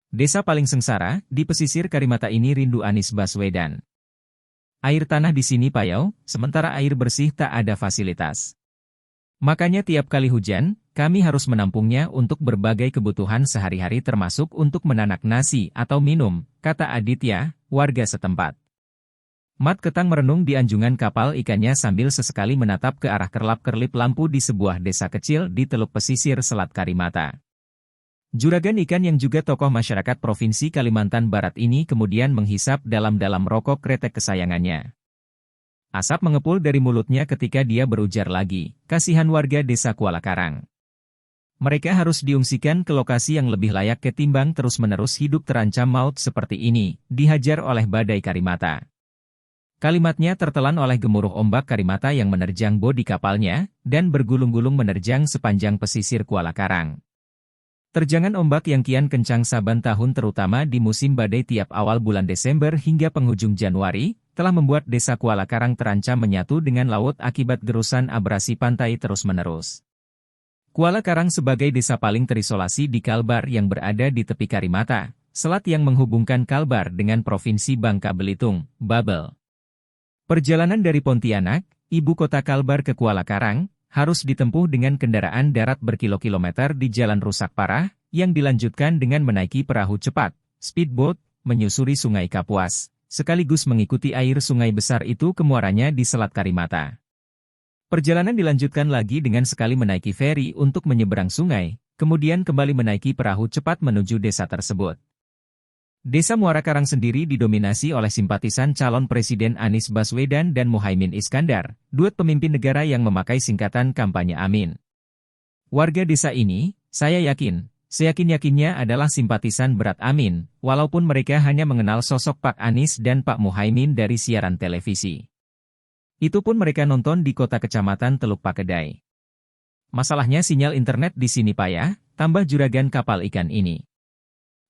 Desa paling sengsara, di pesisir Karimata ini rindu Anies Baswedan. Air tanah di sini payau, sementara air bersih tak ada fasilitas. Makanya tiap kali hujan, kami harus menampungnya untuk berbagai kebutuhan sehari-hari termasuk untuk menanak nasi atau minum, kata Aditya, warga setempat. Mat Ketang merenung di anjungan kapal ikannya sambil sesekali menatap ke arah kerlap-kerlip lampu di sebuah desa kecil di teluk pesisir Selat Karimata. Juragan ikan yang juga tokoh masyarakat Provinsi Kalimantan Barat ini kemudian menghisap dalam-dalam rokok kretek kesayangannya. Asap mengepul dari mulutnya ketika dia berujar lagi, kasihan warga desa Kuala Karang. Mereka harus diungsikan ke lokasi yang lebih layak ketimbang terus-menerus hidup terancam maut seperti ini, dihajar oleh badai Karimata. Kalimatnya tertelan oleh gemuruh ombak Karimata yang menerjang bodi kapalnya, dan bergulung-gulung menerjang sepanjang pesisir Kuala Karang. Terjangan ombak yang kian kencang saban tahun terutama di musim badai tiap awal bulan Desember hingga penghujung Januari, telah membuat desa Kuala Karang terancam menyatu dengan laut akibat gerusan abrasi pantai terus-menerus. Kuala Karang sebagai desa paling terisolasi di Kalbar yang berada di tepi Karimata, selat yang menghubungkan Kalbar dengan Provinsi Bangka Belitung, Babel. Perjalanan dari Pontianak, ibu kota Kalbar ke Kuala Karang, harus ditempuh dengan kendaraan darat berkilo-kilometer di jalan rusak parah, yang dilanjutkan dengan menaiki perahu cepat, speedboat, menyusuri Sungai Kapuas, sekaligus mengikuti air sungai besar itu ke muaranya di Selat Karimata. Perjalanan dilanjutkan lagi dengan sekali menaiki feri untuk menyeberang sungai, kemudian kembali menaiki perahu cepat menuju desa tersebut. Desa Muara Karang sendiri didominasi oleh simpatisan calon Presiden Anies Baswedan dan Muhaimin Iskandar, duet pemimpin negara yang memakai singkatan kampanye Amin. Warga desa ini, saya yakin, seyakin-yakinnya adalah simpatisan berat Amin, walaupun mereka hanya mengenal sosok Pak Anies dan Pak Muhaimin dari siaran televisi. Itu pun mereka nonton di kota kecamatan Teluk Pakedai. Masalahnya sinyal internet di sini payah, tambah juragan kapal ikan ini.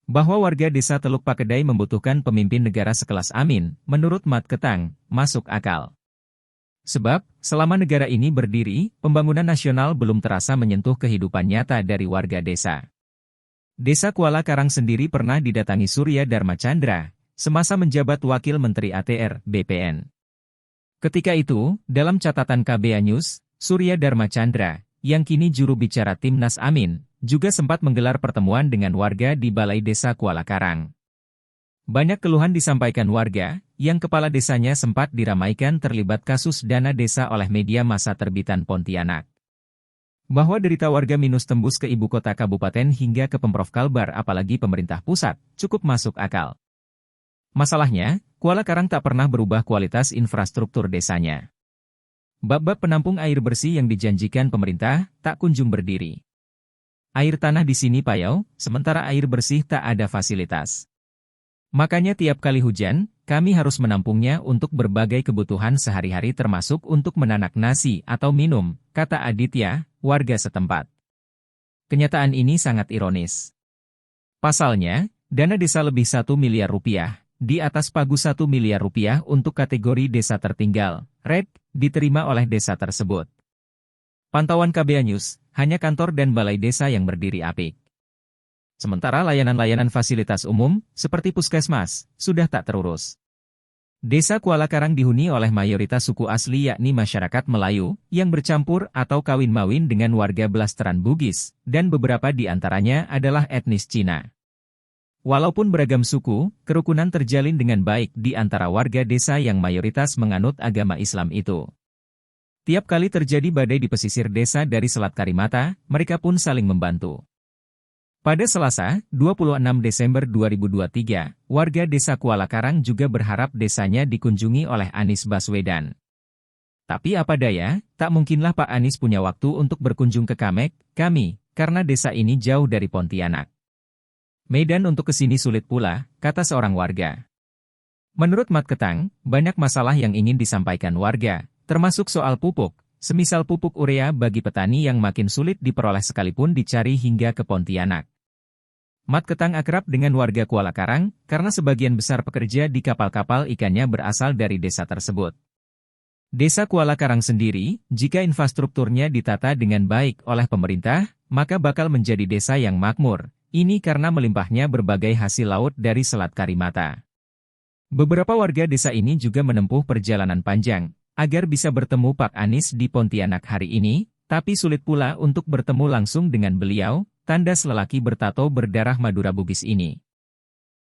Bahwa warga desa Teluk Pakedai membutuhkan pemimpin negara sekelas Amin, menurut Mat Ketang, masuk akal. Sebab, selama negara ini berdiri, pembangunan nasional belum terasa menyentuh kehidupan nyata dari warga desa. Desa Kuala Karang sendiri pernah didatangi Surya Dharma Chandra, semasa menjabat Wakil Menteri ATR, BPN. Ketika itu, dalam catatan KBA News, Surya Dharma Chandra, yang kini juru bicara Timnas Amin, juga sempat menggelar pertemuan dengan warga di Balai Desa Kuala Karang. Banyak keluhan disampaikan warga, yang kepala desanya sempat diramaikan terlibat kasus dana desa oleh media massa terbitan Pontianak. Bahwa derita warga minus tembus ke ibu kota kabupaten hingga ke Pemprov Kalbar apalagi pemerintah pusat, cukup masuk akal. Masalahnya, Kuala Karang tak pernah berubah kualitas infrastruktur desanya. Bab-bab penampung air bersih yang dijanjikan pemerintah, tak kunjung berdiri. Air tanah di sini payau, sementara air bersih tak ada fasilitas. Makanya tiap kali hujan, kami harus menampungnya untuk berbagai kebutuhan sehari-hari termasuk untuk menanak nasi atau minum, kata Aditya, warga setempat. Kenyataan ini sangat ironis. Pasalnya, dana desa lebih 1 miliar rupiah, di atas pagu 1 miliar rupiah untuk kategori desa tertinggal, RED, diterima oleh desa tersebut. Pantauan KBA News, hanya kantor dan balai desa yang berdiri apik. Sementara layanan-layanan fasilitas umum, seperti puskesmas, sudah tak terurus. Desa Kuala Karang dihuni oleh mayoritas suku asli yakni masyarakat Melayu, yang bercampur atau kawin-mawin dengan warga Blasteran Bugis, dan beberapa di antaranya adalah etnis Cina. Walaupun beragam suku, kerukunan terjalin dengan baik di antara warga desa yang mayoritas menganut agama Islam itu. Tiap kali terjadi badai di pesisir desa dari Selat Karimata, mereka pun saling membantu. Pada Selasa, 26 Desember 2023, warga desa Kuala Karang juga berharap desanya dikunjungi oleh Anies Baswedan. Tapi apa daya, tak mungkinlah Pak Anies punya waktu untuk berkunjung ke kami, karena desa ini jauh dari Pontianak. Medan untuk kesini sulit pula, kata seorang warga. Menurut Mat Ketang, banyak masalah yang ingin disampaikan warga, termasuk soal pupuk, semisal pupuk urea bagi petani yang makin sulit diperoleh sekalipun dicari hingga ke Pontianak. Mat Ketang akrab dengan warga Kuala Karang, karena sebagian besar pekerja di kapal-kapal ikannya berasal dari desa tersebut. Desa Kuala Karang sendiri, jika infrastrukturnya ditata dengan baik oleh pemerintah, maka bakal menjadi desa yang makmur, Ini karena melimpahnya berbagai hasil laut dari Selat Karimata. Beberapa warga desa ini juga menempuh perjalanan panjang, agar bisa bertemu Pak Anies di Pontianak hari ini, tapi sulit pula untuk bertemu langsung dengan beliau, tandas lelaki bertato berdarah Madura Bugis ini.